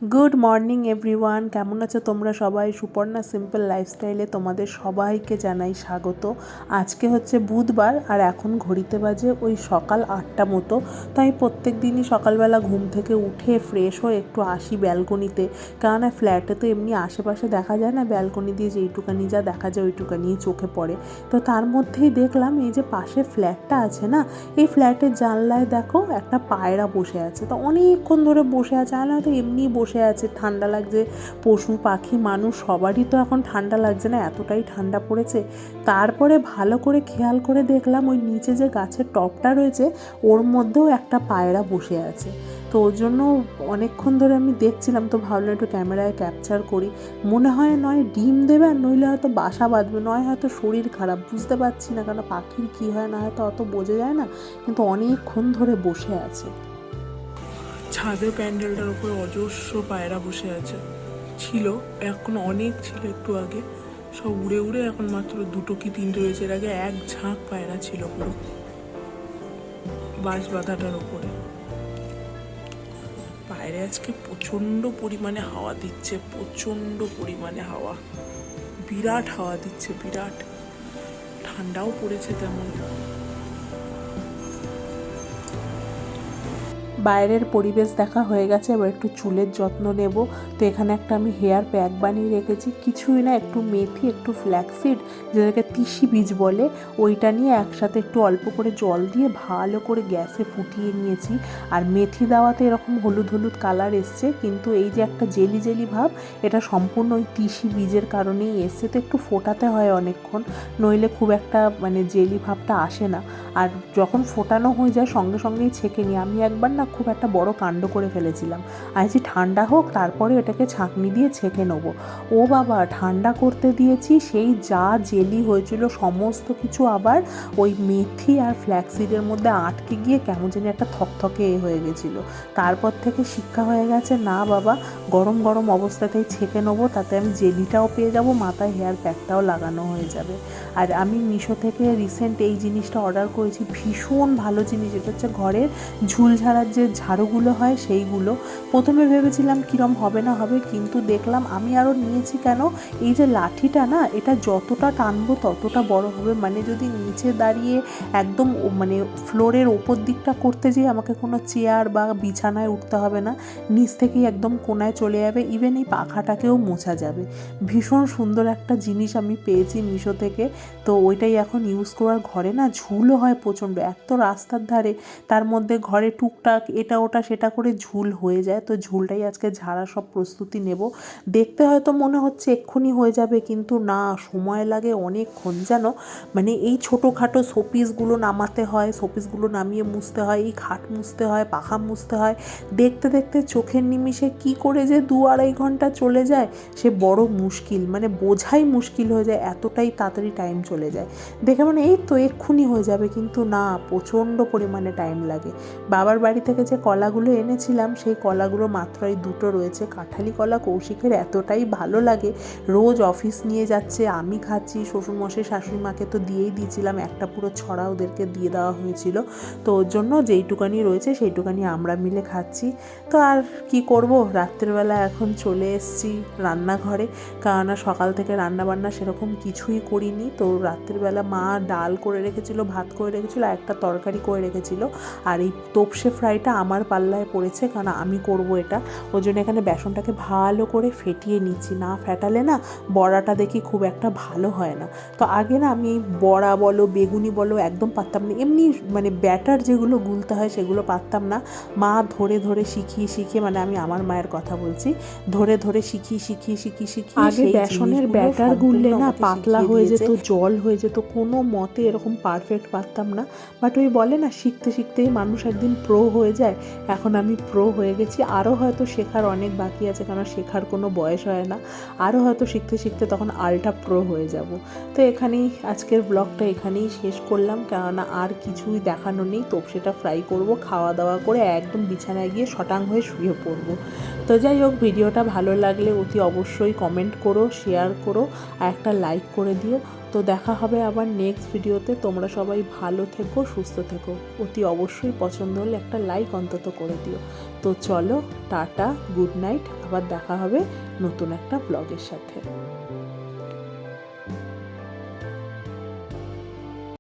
Good morning everyone, কেমন আছো তোমরা সবাই? সুপর্ণা সিম্পল লাইফস্টাইলে তোমাদের সবাইকে জানাই স্বাগত। আজকে হচ্ছে বুধবার আর এখন ঘড়িতে বাজে ওই সকাল 8টা মতো। তো আমি প্রত্যেক দিনই সকালবেলা ঘুম থেকে উঠে ফ্রেশ হয়ে একটু আসি ব্যালকনিতে, কেননা ফ্ল্যাটে তো এমনি আশেপাশে দেখা যায় না, ব্যালকনি দিয়ে যেইটুকানি যা দেখা যায় ওইটুকানি চোখে পড়ে। তো তার মধ্যেই দেখলাম এই যে পাশে ফ্ল্যাটটা আছে না, এই ফ্ল্যাটের জানলায় দেখো একটা পায়রা বসে আছে। তো অনেকক্ষণ ধরে বসে আছে, আর হয়তো এমনি বসে আছে, ঠান্ডা লাগছে। পশু পাখি মানুষ সবারই তো এখন ঠান্ডা লাগছে না, এতটাই ঠান্ডা পড়েছে। তারপরে ভালো করে খেয়াল করে দেখলাম ওই নিচে যে গাছের টবটা রয়েছে ওর মধ্যেও একটা পায়রা বসে আছে। তো ওর জন্য অনেকক্ষণ ধরে আমি দেখছিলাম, তো ভাবলাম একটু ক্যামেরায় ক্যাপচার করি। মনে হয় নয় ডিম দেবে আর নইলে হয়তো বাসা বাঁধবে, নয় হয়তো শরীর খারাপ, বুঝতে পারছি না, কারণ পাখির কী হয় না হয়তো অত বোঝা যায় না, কিন্তু অনেকক্ষণ ধরে বসে আছে। ছাদে প্যান্ডেলটার উপরে অজস্র পায়রা বসে আছে। ছিল, এখন অনেক ছিল একটু আগে, সব উড়ে উড়ে এখন মাত্র 2টো কি 3টে রয়েছে। এর আগে এক ঝাঁক পায়রা ছিল পুরো বাঁশ বাঁধাটার উপরে। বাইরে আজকে প্রচণ্ড পরিমাণে হাওয়া দিচ্ছে, প্রচণ্ড পরিমাণে হাওয়া, বিরাট হাওয়া দিচ্ছে, বিরাট। ঠান্ডাও পড়েছে তেমন। বাইরের পরিবেশ দেখা হয়ে গেছে, এবার একটু চুলের যত্ন নেব। তো এখানে একটা আমি হেয়ার প্যাক বানিয়ে রেখেছি, কিছুই না, একটু মেথি, একটু ফ্ল্যাক্সিড, যেটাকে তিসি বীজ বলে, ওইটা নিয়ে একসাথে একটু অল্প করে জল দিয়ে ভালো করে গ্যাসে ফুটিয়ে নিয়েছি। আর মেথি দেওয়াতে এরকম হলুদ হলুদ কালার এসছে, কিন্তু এই যে একটা জেলি জেলি ভাব, এটা সম্পূর্ণ ওই তিসি বীজের কারণেই এসছে। তো একটু ফোটাতে হয় অনেকক্ষণ, নইলে খুব একটা জেলি ভাবটা আসে না। আর যখন ফোটানো হয়ে যায় সঙ্গে সঙ্গেই ছেঁকে নিই। আমি একবার না খুব একটা বড় কাণ্ড করে ফেলেছিলাম, আজকে ঠান্ডা হোক তারপরে এটাকে ছাঁকনি দিয়ে ছেঁকে নেবো। ও বাবা, ঠান্ডা করতে দিয়েছি, সেই যা জেলি হয়েছিল সমস্ত কিছু আবার ওই মেথি আর ফ্ল্যাক্সিডের মধ্যে আটকে গিয়ে কেমন যেন একটা থকথকে হয়ে গেছিলো। তারপর থেকে শিক্ষা হয়ে গেছে, না বাবা, গরম গরম অবস্থাতেই ছেঁকে নেবো, তাতে আমি জেলিটাও পেয়ে যাব, মাথায় হেয়ার প্যাকটাও লাগানো হয়ে যাবে। আর আমি মিশো থেকে রিসেন্ট এই জিনিসটা অর্ডার করেছি, ভীষণ ভালো জিনিস। এটা হচ্ছে ঘরের ঝুল ঝাড়ার যে ঝাড়ুগুলো হয় সেইগুলো। প্রথমে ভেবেছিলাম কিরম হবে না হবে, কিন্তু দেখলাম, আমি আরও নিয়েছি কেন, এই যে লাঠিটা না, এটা যতটা টানবো ততটা বড় হবে। যদি নিচে দাঁড়িয়ে একদম ফ্লোরের ওপর দিকটা করতে যাই, আমাকে কোনো চেয়ার বা বিছানায় উঠতে হবে না, নিচ থেকেই একদম কোনায় চলে যাবে, ইভেন এই পাখাটাকেও মোছা যাবে। ভীষণ সুন্দর একটা জিনিস আমি পেয়েছি মিশো থেকে। তো ওইটাই এখন ইউজ করার, ঘরে না ঝুলও হয় প্রচণ্ড, এত রাস্তার ধারে, তার মধ্যে ঘরে টুকটাক এটা ওটা সেটা করে ঝুল হয়ে যায়। তো ঝুলটাই আজকে ঝাড়া সব প্রস্তুতি নেব। দেখতে হয়তো মনে হচ্ছে এক্ষুনি হয়ে যাবে, কিন্তু না, সময় লাগে অনেকক্ষণ। জানো, এই ছোটোখাটো শোপিসগুলো নামাতে হয়, শোপিসগুলো নামিয়ে মুছতে হয়, এই খাট মুছতে হয়, পাখা মুছতে হয়, দেখতে দেখতে চোখের নিমিষে কি করে যে 2-2.5 ঘন্টা চলে যায় সে বড় মুশকিল, বোঝাই মুশকিল হয়ে যায়, এতটাই তাড়াতাড়ি টাইম চলে যায়। দেখে এই তো এক্ষুনি হয়ে যাবে, কিন্তু না, প্রচণ্ড পরিমাণে টাইম লাগে। বাবার বাড়ি থেকে যে কলাগুলো এনেছিলাম, সেই কলাগুলো মাত্র এই 2টো রয়েছে। কাঁঠালি কলা কৌশিকের এতটাই ভালো লাগে, রোজ অফিস নিয়ে যাচ্ছে, আমি খাচ্ছি, শ্বশুরমশাই শাশুড়ি মাকে তো দিয়েই দিয়েছিলাম, একটা পুরো ছড়া ওদেরকে দিয়ে দেওয়া হয়েছিল। তো ওর জন্য যেইটুকানি রয়েছে সেইটুকানি আমরা মিলে খাচ্ছি। তো আর কি করব, রাত্রেবেলা এখন চলে এসেছি রান্নাঘরে, কেননা সকাল থেকে রান্নাবান্না সেরকম কিছুই করিনি। তো রাত্রিবেলা মা ডাল করে রেখেছিল, ভাত করে রেখেছিল, একটা তরকারি করে রেখেছিল। আর এই তোপসে ফ্রাইটা আমার পাল্লায় পড়েছে, কারণ আমি করব এটা। ওই জন্য এখানে বেসনটাকে ভালো করে ফেটিয়ে নিচ্ছি, না ফেটালে না বড়াটা দেখি খুব একটা ভালো হয় না। তো আগে না আমি এই বড়া বলো বেগুনি বলো একদম পারতাম না, এমনি ব্যাটার যেগুলো গুলতে হয় সেগুলো পারতাম না। মা ধরে ধরে শিখিয়ে আমি আমার মায়ের কথা বলছি, ধরে ধরে শিখিয়ে আগে বেসনের ব্যাটার গুললে না পাতলা হয়ে যেত, জল হয়ে যেত, কোনো মতে এরকম পারফেক্ট পারতাম না। বাট ওই বলে না, শিখতে শিখতেই মানুষ একদিন প্রো হয়ে যায়। এখন আমি প্রো হয়ে গেছি, আরও হয়তো শেখার অনেক বাকি আছে, কারণ শেখার কোনো বয়স হয় না। আরও হয়তো শিখতে শিখতে তখন আলটা প্রো হয়ে যাব। তো এখানেই আজকের ব্লগটা এখানেই শেষ করলাম, কেননা আর কিছুই দেখানো নেই। তোপসেটা ফ্রাই করব, খাওয়া দাওয়া করে একদম বিছানায় গিয়ে শটাং হয়ে শুয়ে পড়বো। তো যাই হোক, ভিডিওটা ভালো লাগলে অতি অবশ্যই কমেন্ট করো, শেয়ার করো, আর একটা লাইক করে দিও। তো দেখা হবে আবার নেক্সট ভিডিওতে। তোমরা সবাই ভালো থেকো, সুস্থ থেকো। অতি অবশ্যই পছন্দ হলে একটা লাইক অন্তত করে দিও। তো চলো, টাটা, গুড নাইট। আবার দেখা হবে নতুন একটা ব্লগের সাথে।